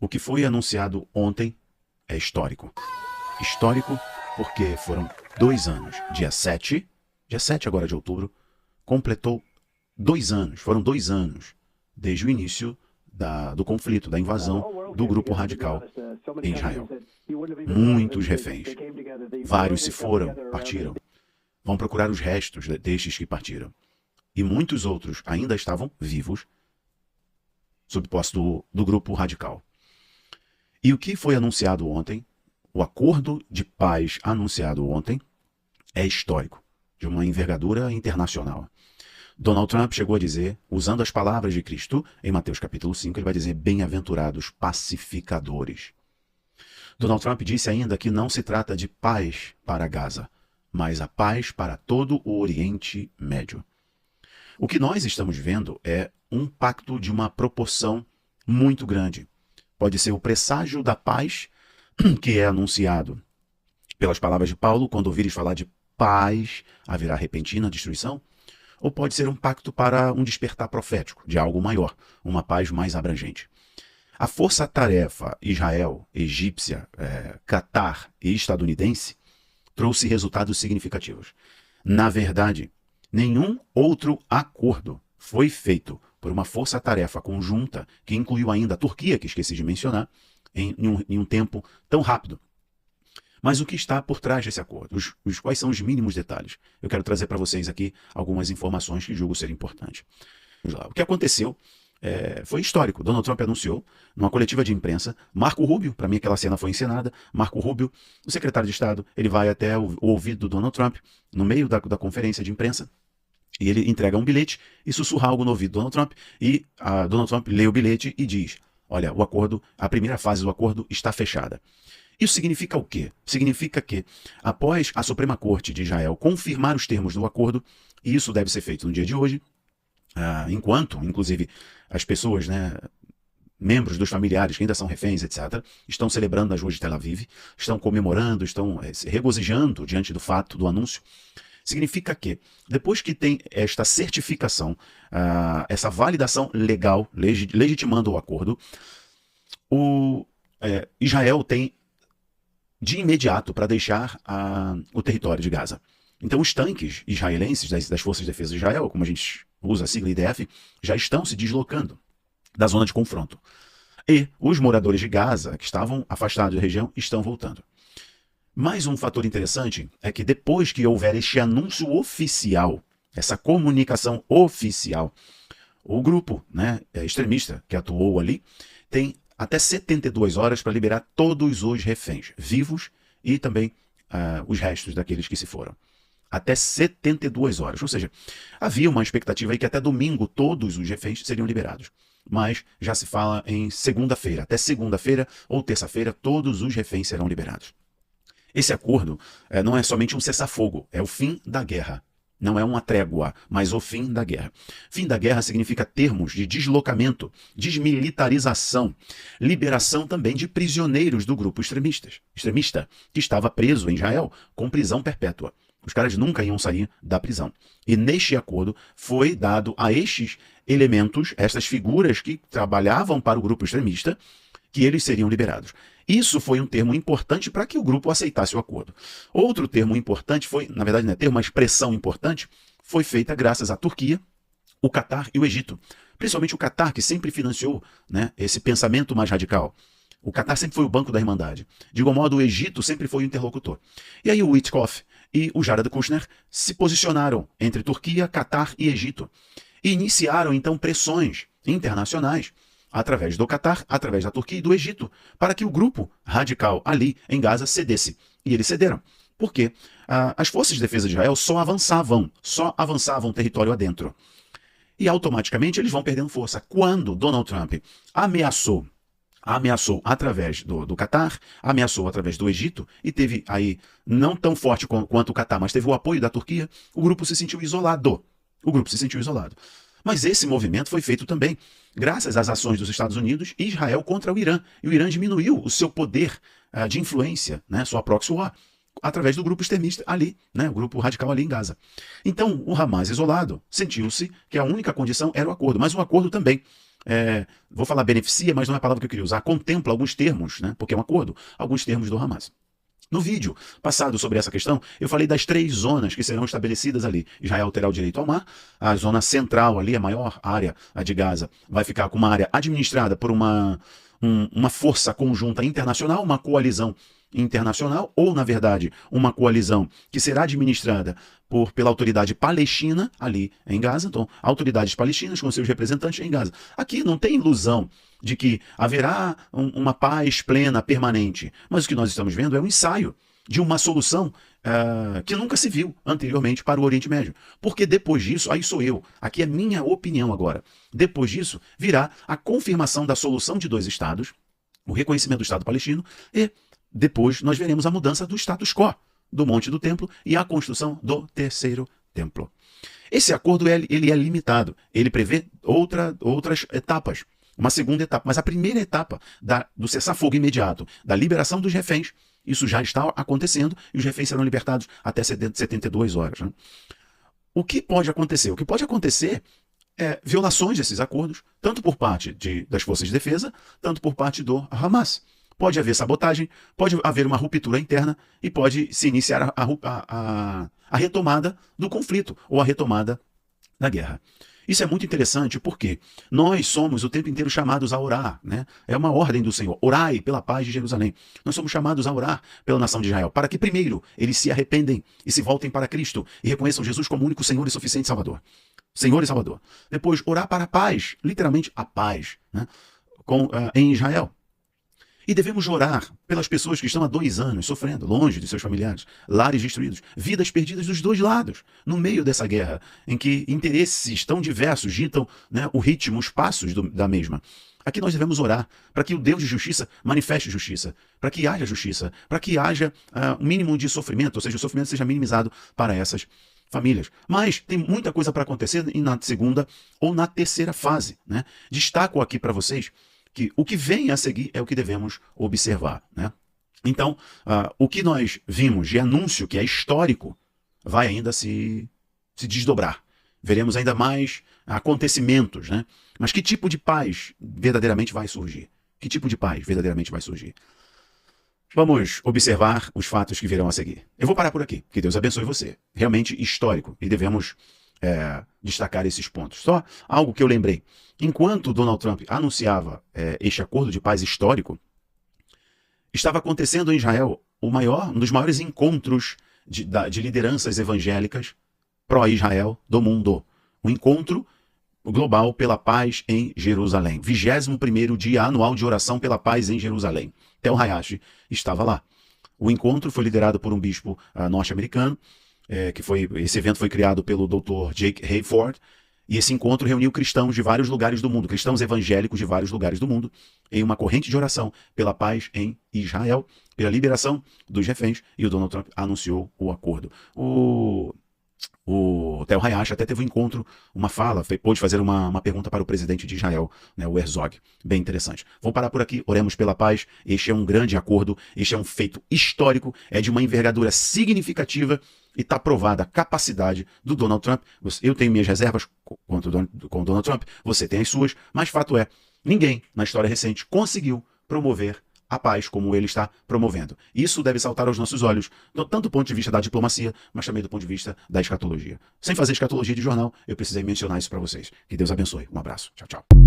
O que foi anunciado ontem é histórico. Histórico porque foram 2 anos. Dia 7 agora de outubro, completou 2 anos. Foram 2 anos desde o início do conflito, da invasão do grupo radical em Israel. Muitos reféns. Vários se foram, partiram. Vão procurar os restos destes que partiram. E muitos outros ainda estavam vivos, sob posse do grupo radical. E o que foi anunciado ontem, o acordo de paz anunciado ontem, é histórico, de uma envergadura internacional. Donald Trump chegou a dizer, usando as palavras de Cristo, em Mateus capítulo 5, ele vai dizer, bem-aventurados pacificadores. Donald Trump disse ainda que não se trata de paz para Gaza, mas a paz para todo o Oriente Médio. O que nós estamos vendo é um pacto de uma proporção muito grande. Pode ser o presságio da paz que é anunciado pelas palavras de Paulo, quando ouvires falar de paz, haverá repentina destruição, ou pode ser um pacto para um despertar profético de algo maior, uma paz mais abrangente. A força-tarefa Israel, egípcia, Catar e estadunidense trouxe resultados significativos. Na verdade, nenhum outro acordo foi feito por uma força-tarefa conjunta que incluiu ainda a Turquia, que esqueci de mencionar, em um tempo tão rápido. Mas o que está por trás desse acordo? Quais são os mínimos detalhes? Eu quero trazer para vocês aqui algumas informações que julgo ser importantes. O que aconteceu foi histórico. Donald Trump anunciou, numa coletiva de imprensa, Marco Rubio, para mim aquela cena foi encenada, Marco Rubio, o secretário de Estado, ele vai até o ouvido do Donald Trump, no meio da conferência de imprensa, e ele entrega um bilhete e sussurra algo no ouvido do Donald Trump, e Donald Trump lê o bilhete e diz, olha, o acordo, a primeira fase do acordo está fechada. Isso significa o quê? Significa que, após a Suprema Corte de Israel confirmar os termos do acordo, e isso deve ser feito no dia de hoje, enquanto, inclusive, as pessoas, membros dos familiares que ainda são reféns, etc., estão celebrando nas ruas de Tel Aviv, estão comemorando, estão se regozijando diante do fato, do anúncio. Significa que, depois que tem esta certificação, essa validação legal, legitimando o acordo, Israel tem de imediato para deixar o território de Gaza. Então os tanques israelenses, das Forças de Defesa de Israel, como a gente usa a sigla IDF, já estão se deslocando da zona de confronto. E os moradores de Gaza, que estavam afastados da região, estão voltando. Mais um fator interessante é que depois que houver este anúncio oficial, essa comunicação oficial, o grupo extremista que atuou ali tem até 72 horas para liberar todos os reféns, vivos e também os restos daqueles que se foram. Até 72 horas, ou seja, havia uma expectativa aí que até domingo todos os reféns seriam liberados. Mas já se fala em segunda-feira, até segunda-feira ou terça-feira todos os reféns serão liberados. Esse acordo não é somente um cessar-fogo, é o fim da guerra. Não é uma trégua, mas o fim da guerra. Fim da guerra significa termos de deslocamento, desmilitarização, liberação também de prisioneiros do grupo extremista, que estava preso em Israel com prisão perpétua. Os caras nunca iam sair da prisão. E neste acordo foi dado a estes elementos, estas figuras que trabalhavam para o grupo extremista, que eles seriam liberados. Isso foi um termo importante para que o grupo aceitasse o acordo. Outro termo importante foi, na verdade não é termo, uma expressão importante, foi feita graças à Turquia, o Catar e o Egito. Principalmente o Catar, que sempre financiou esse pensamento mais radical. O Catar sempre foi o banco da Irmandade. De igual modo, o Egito sempre foi o interlocutor. E aí o Witkoff e o Jared Kushner se posicionaram entre Turquia, Catar e Egito. E iniciaram, então, pressões internacionais através do Catar, através da Turquia e do Egito, para que o grupo radical ali em Gaza cedesse. E eles cederam. Por quê? As forças de defesa de Israel só avançavam território adentro. E automaticamente eles vão perdendo força. Quando Donald Trump ameaçou através do Catar, ameaçou através do Egito, e teve aí, não tão forte quanto o Catar, mas teve o apoio da Turquia, o grupo se sentiu isolado. Mas esse movimento foi feito também graças às ações dos Estados Unidos e Israel contra o Irã. E o Irã diminuiu o seu poder de influência, sua proxy war, através do grupo extremista ali, o grupo radical ali em Gaza. Então, o Hamas isolado sentiu-se que a única condição era o acordo, mas o acordo também vou falar beneficia, mas não é a palavra que eu queria usar, contempla alguns termos, né, porque é um acordo, alguns termos do Hamas. No vídeo passado sobre essa questão, eu falei das 3 zonas que serão estabelecidas ali. Israel terá o direito ao mar, a zona central ali, a maior área, a de Gaza, vai ficar com uma área administrada por uma força conjunta internacional, uma coalizão internacional, ou, na verdade, uma coalizão que será administrada pela autoridade palestina ali em Gaza. Então, autoridades palestinas com seus representantes em Gaza. Aqui não tem ilusão de que haverá uma paz plena, permanente. Mas o que nós estamos vendo é um ensaio de uma solução que nunca se viu anteriormente para o Oriente Médio. Porque depois disso, aí sou eu, aqui é minha opinião agora, depois disso virá a confirmação da solução de 2 estados, o reconhecimento do Estado palestino, e depois nós veremos a mudança do status quo, do Monte do Templo e a construção do 3º templo. Esse acordo ele é limitado, ele prevê outras etapas. Uma segunda etapa, mas a primeira etapa do cessar-fogo imediato, da liberação dos reféns, isso já está acontecendo e os reféns serão libertados até 72 horas. Né? O que pode acontecer? O que pode acontecer é violações desses acordos, tanto por parte das forças de defesa, tanto por parte do Hamas. Pode haver sabotagem, pode haver uma ruptura interna e pode se iniciar a retomada do conflito ou a retomada da guerra. Isso é muito interessante porque nós somos o tempo inteiro chamados a orar, né? É uma ordem do Senhor. Orai pela paz de Jerusalém. Nós somos chamados a orar pela nação de Israel, para que primeiro eles se arrependem e se voltem para Cristo e reconheçam Jesus como único Senhor e suficiente Salvador. Senhor e Salvador. Depois, orar para a paz, literalmente a paz, né? Em Israel. E devemos orar pelas pessoas que estão há 2 anos sofrendo, longe de seus familiares, lares destruídos, vidas perdidas dos 2 lados, no meio dessa guerra, em que interesses tão diversos ditam, né, o ritmo, os passos da mesma. Aqui nós devemos orar para que o Deus de justiça manifeste justiça, para que haja justiça, para que haja um mínimo de sofrimento, ou seja, o sofrimento seja minimizado para essas famílias. Mas tem muita coisa para acontecer na segunda ou na terceira fase, né? Destaco aqui para vocês que o que vem a seguir é o que devemos observar, né? Então, o que nós vimos de anúncio, que é histórico, vai ainda se desdobrar. Veremos ainda mais acontecimentos, né? Mas que tipo de paz verdadeiramente vai surgir? Que tipo de paz verdadeiramente vai surgir? Vamos observar os fatos que virão a seguir. Eu vou parar por aqui. Que Deus abençoe você. Realmente histórico. E devemos destacar esses pontos. Só algo que eu lembrei. Enquanto Donald Trump anunciava este acordo de paz histórico, estava acontecendo em Israel um dos maiores encontros de lideranças evangélicas pró-Israel do mundo. Um encontro global pela paz em Jerusalém. 21º dia anual de oração pela paz em Jerusalém. Tel Hayashi estava lá. O encontro foi liderado por um bispo norte-americano, esse evento foi criado pelo Dr. Jake Hayford, e esse encontro reuniu cristãos de vários lugares do mundo, cristãos evangélicos de vários lugares do mundo, em uma corrente de oração pela paz em Israel, pela liberação dos reféns, e o Donald Trump anunciou o acordo. O Tel Hayashi até teve um encontro, uma fala, pôde fazer uma pergunta para o presidente de Israel, né, o Herzog. Bem interessante. Vamos parar por aqui, oremos pela paz. Este é um grande acordo, este é um feito histórico, é de uma envergadura significativa e está provada a capacidade do Donald Trump. Eu tenho minhas reservas com o Donald Trump, você tem as suas, mas fato é, ninguém na história recente conseguiu promover a paz como ele está promovendo. Isso deve saltar aos nossos olhos, tanto do ponto de vista da diplomacia, mas também do ponto de vista da escatologia. Sem fazer escatologia de jornal, eu precisei mencionar isso para vocês. Que Deus abençoe. Um abraço. Tchau, tchau.